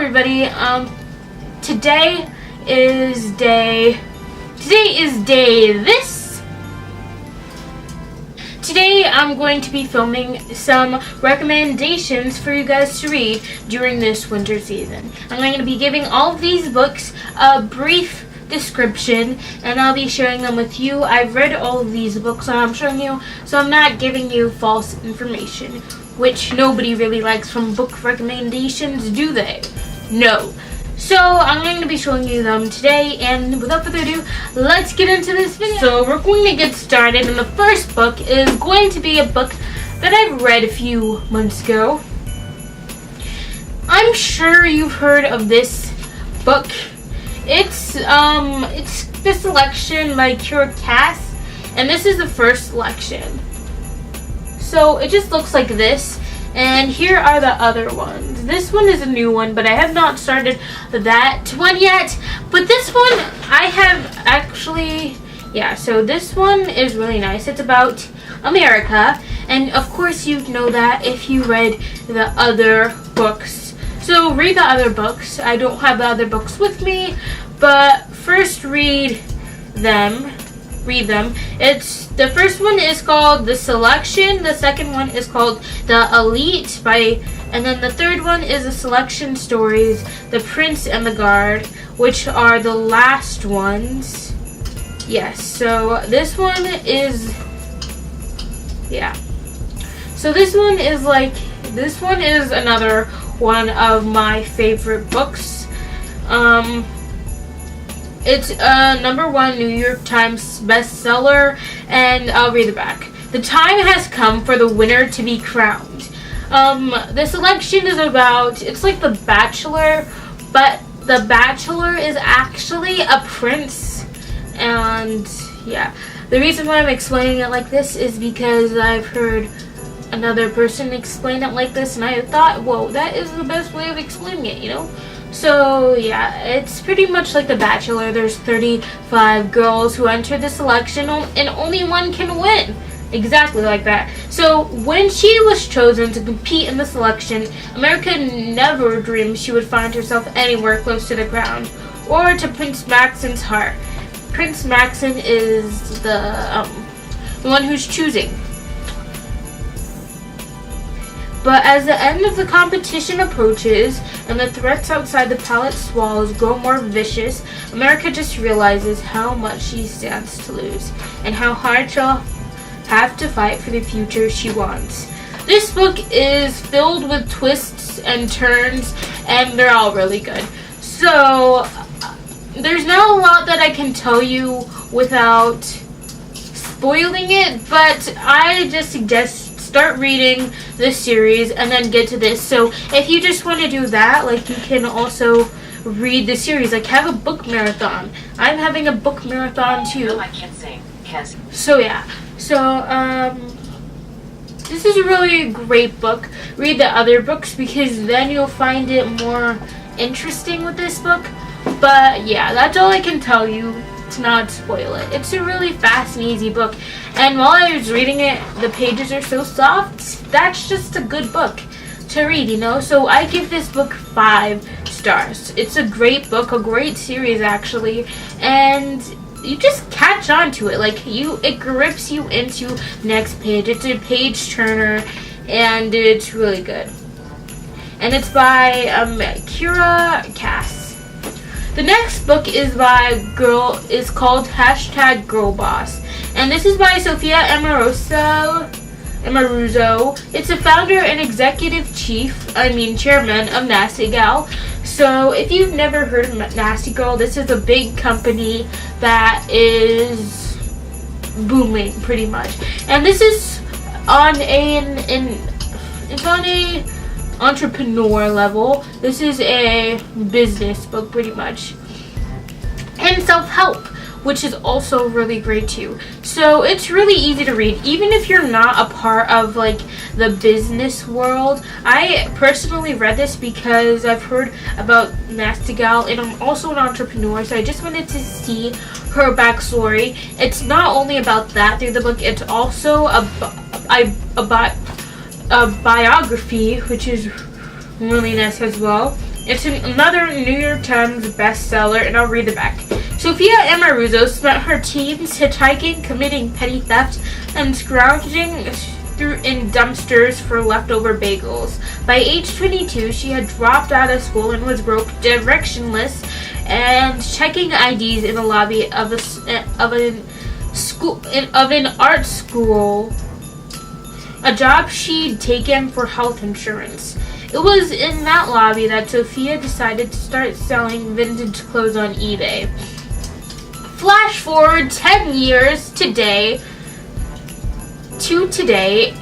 everybody. Today is day this. Today I'm going to be filming some recommendations for you guys to read during this winter season. I'm going to be giving all of these books a brief description and I'll be sharing them with you. I've read all of these books and I'm showing you, so I'm not giving you false information, which nobody really likes from book recommendations, do they? No. So I'm going to be showing you them today, and without further ado, let's get into this video. So we're going to get started, and the first book is going to be a book that I've read a few months ago. I'm sure you've heard of this book. It's the selection by Kcreator, and this is the first selection. So it just looks like this, and here are the other ones. This one is a new one, but I have not started that one yet. But this one I have actually, so this one is really nice. It's about America, and of course you know that if you read the other books. So read the other books. I don't have the other books with me, but first read them. The first one is called The Selection, the second one is called The Elite, and then the third one is The Selection Stories, The Prince and the Guard, which are the last ones. Yes, so this one is, so this one is another one of my favorite books. It's a #1 New York Times bestseller, and I'll read the back. The time has come for the winner to be crowned. The selection is about, it's like The Bachelor, but The Bachelor is actually a prince. And the reason why I'm explaining it like this is because I've heard another person explain it like this, and I thought, whoa, that is the best way of explaining it, you know? So it's pretty much like The Bachelor. There's 35 girls who enter the selection and only one can win. Exactly like that. So when she was chosen to compete in the selection, America never dreamed she would find herself anywhere close to the crown or to Prince Maxon's heart. Prince Maxon is the one who's choosing. But as the end of the competition approaches and the threats outside the palace walls grow more vicious, America just realizes how much she stands to lose and how hard she'll have to fight for the future she wants. This book is filled with twists and turns, and they're all really good. So there's not a lot that I can tell you without spoiling it, but I just suggest start reading this series and then get to this. So if you just want to do that, like, you can also read the series, like have a book marathon. I'm having a book marathon too. No, I can't sing. Yes. So this is a really great book. Read the other books because then you'll find it more interesting with this book. But that's all I can tell you to not spoil it. It's a really fast and easy book, and while I was reading it, the pages are so soft. That's just a good book to read, you know. So I give this book 5 stars. It's a great book, a great series actually, and you just catch on to it. Like, it grips you into the next page. It's a page turner, and it's really good. And it's by Kcreator. The next book is called #GirlBoss, and this is by Sophia Amoruso. It's a founder and chairman of Nasty Gal. So if you've never heard of Nasty Girl, this is a big company that is booming pretty much, and this is on it's on a entrepreneur level. This is a business book pretty much, and self-help, which is also really great too. So it's really easy to read, even if you're not a part of like the business world. I personally read this because I've heard about Nasty Gal, and I'm also an entrepreneur, so I just wanted to see her backstory. It's not only about that through the book, it's also about a biography, which is really nice as well. It's another New York Times bestseller, and I'll read the back. Sophia Amoruso spent her teens hitchhiking, committing petty theft, and scrounging in dumpsters for leftover bagels. By age 22, she had dropped out of school and was broke, directionless, and checking IDs in the lobby of an art school, a job she'd taken for health insurance. It was in that lobby that Sophia decided to start selling vintage clothes on eBay. Flash forward 10 years today,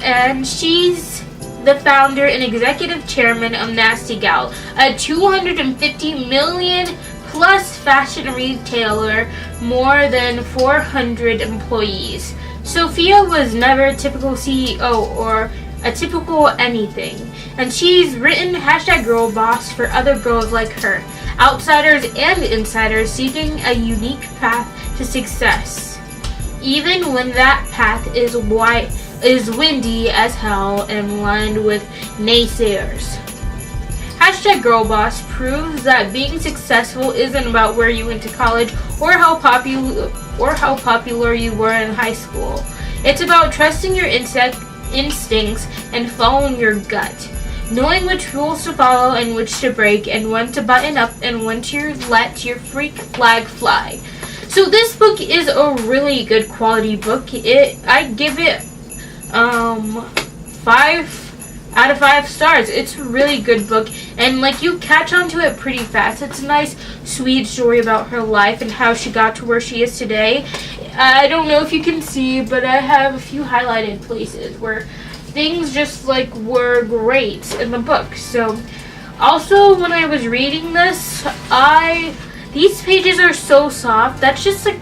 and she's the founder and executive chairman of Nasty Gal, a $250 million plus fashion retailer, more than 400 employees. Sophia was never a typical CEO or a typical anything, and she's written #GirlBoss for other girls like her, outsiders and insiders seeking a unique path to success, even when that path is windy as hell and lined with naysayers. #GirlBoss proves that being successful isn't about where you went to college or how popular you were in high school. It's about trusting your instincts and following your gut, knowing which rules to follow and which to break, and when to button up and when to let your freak flag fly. So this book is a really good quality book. I give it 5 out of 5 stars. It's a really good book, and like, you catch on to it pretty fast. It's a nice, sweet story about her life and how she got to where she is today. I don't know if you can see, but I have a few highlighted places where things just like were great in the book. So also, when I was reading this, these pages are so soft. That's just like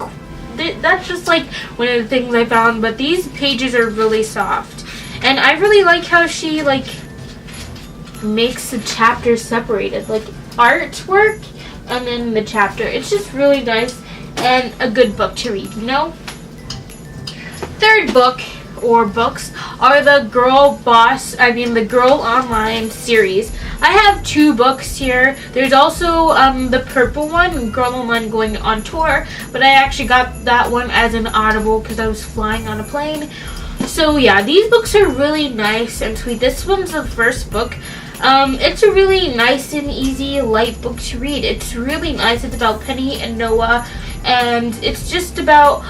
one of the things I found, but these pages are really soft. And I really like how she makes the chapters separated, like artwork and then the chapter. It's just really nice and a good book to read, you know? Third book or books are the Girl Online series. I have 2 books here. There's also the purple one, Girl Online Going on Tour, but I actually got that one as an Audible because I was flying on a plane. So yeah, these books are really nice and sweet. This one's the first book. It's a really nice and easy, light book to read. It's really nice. It's about Penny and Noah, and it's just about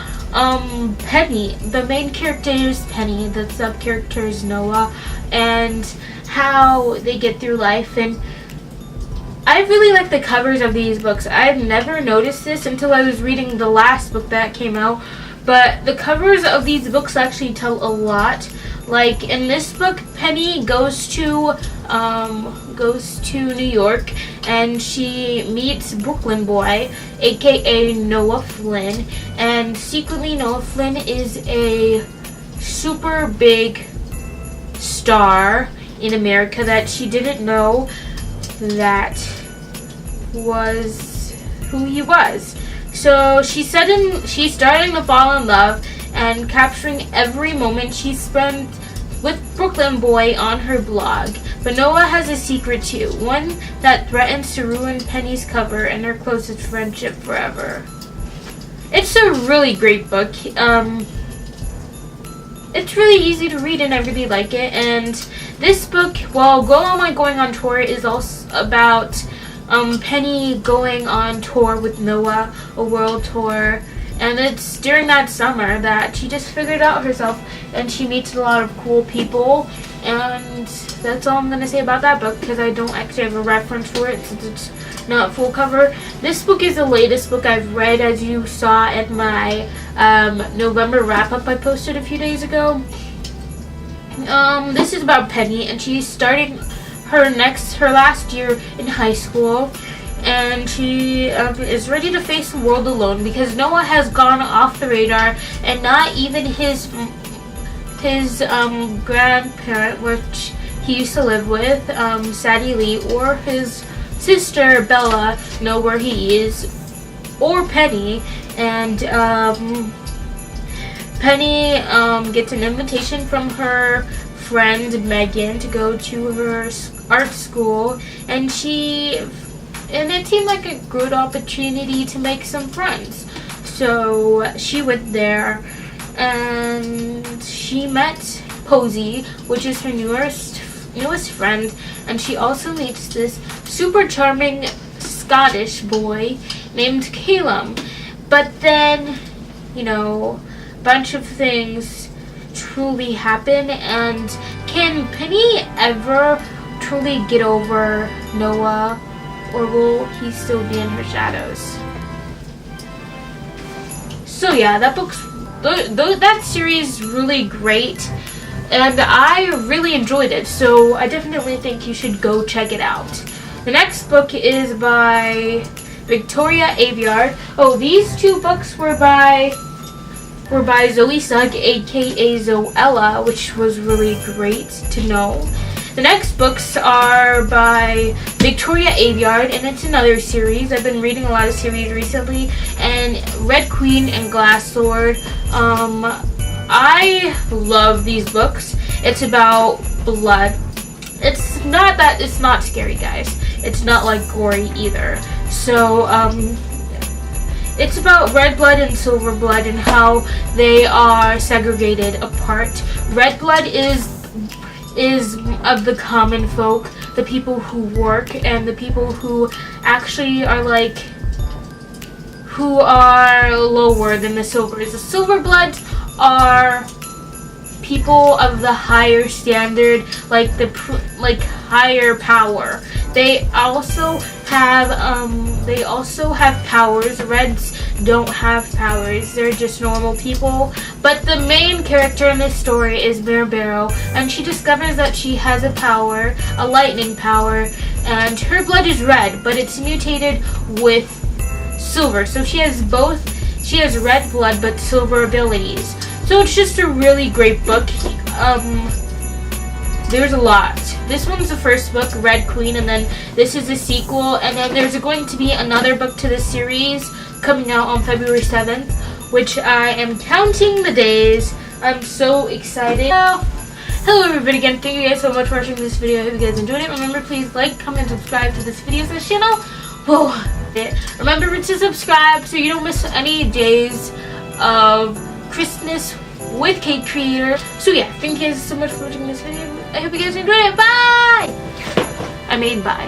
Penny. The main character is Penny, the sub character is Noah, and how they get through life. And I really like the covers of these books. I've never noticed this until I was reading the last book that came out, but the covers of these books actually tell a lot. Like in this book, Penny goes to New York, and she meets Brooklyn Boy, aka Noah Flynn, and secretly Noah Flynn is a super big star in America that she didn't know that was who he was. So she's starting to fall in love and capturing every moment she spent with Brooklyn Boy on her blog. But Noah has a secret too, one that threatens to ruin Penny's cover and her closest friendship forever. It's a really great book. It's really easy to read and I really like it. And this book, while Girl Online Going on Tour, is also about Penny going on tour with Noah, a world tour. And it's during that summer that she just figured out herself and she meets a lot of cool people. And that's all I'm going to say about that book, because I don't actually have a reference for it since it's not full cover. This book is the latest book I've read, as you saw at my November wrap-up I posted a few days ago. This is about Penny, and she's starting her last year in high school. And she is ready to face the world alone because Noah has gone off the radar, and not even his grandparent, which he used to live with, Sadie Lee, or his sister Bella know where he is, or Penny. And Penny gets an invitation from her friend Megan to go to her art school, and she and it seemed like a good opportunity to make some friends. So she went there and she met Posey, which is her newest friend, and she also meets this super charming Scottish boy named Calum. But then, a bunch of things truly happen, and can Penny ever truly get over Noah, or will he still be in her shadows? So yeah, that series is really great, and I really enjoyed it, so I definitely think you should go check it out. The next book is by Victoria Aveyard. Oh, these two books were by Zoe Sugg, aka Zoella, which was really great to know. The next books are by Victoria Aveyard, and it's another series. I've been reading a lot of series recently, and Red Queen and Glass Sword. I love these books. It's about blood. It's not scary, guys. It's not like gory either. So, it's about red blood and silver blood and how they are segregated apart. Red blood is of the common folk, the people who work, and the people who actually are who are lower than the silvers. The silver bloods are people of the higher standard, like higher power. They also have powers. Reds don't have powers. They're just normal people. But the main character in this story is Mirabaro, and she discovers that she has a power, a lightning power, and her blood is red, but it's mutated with silver. So she has red blood but silver abilities. So it's just a really great book. There's a lot. This one's the first book, Red Queen, and then this is the sequel, and then there's going to be another book to the series coming out on February 7th, which I am counting the days. I'm so excited. Hello everybody again. Thank you guys so much for watching this video. I hope you guys enjoyed it. Remember, please like, comment, and subscribe to this video's channel. Whoa. Remember to subscribe so you don't miss any days of Christmas with Kcreator. So yeah, thank you guys so much for watching this video. I hope you guys enjoyed it. Bye! Bye.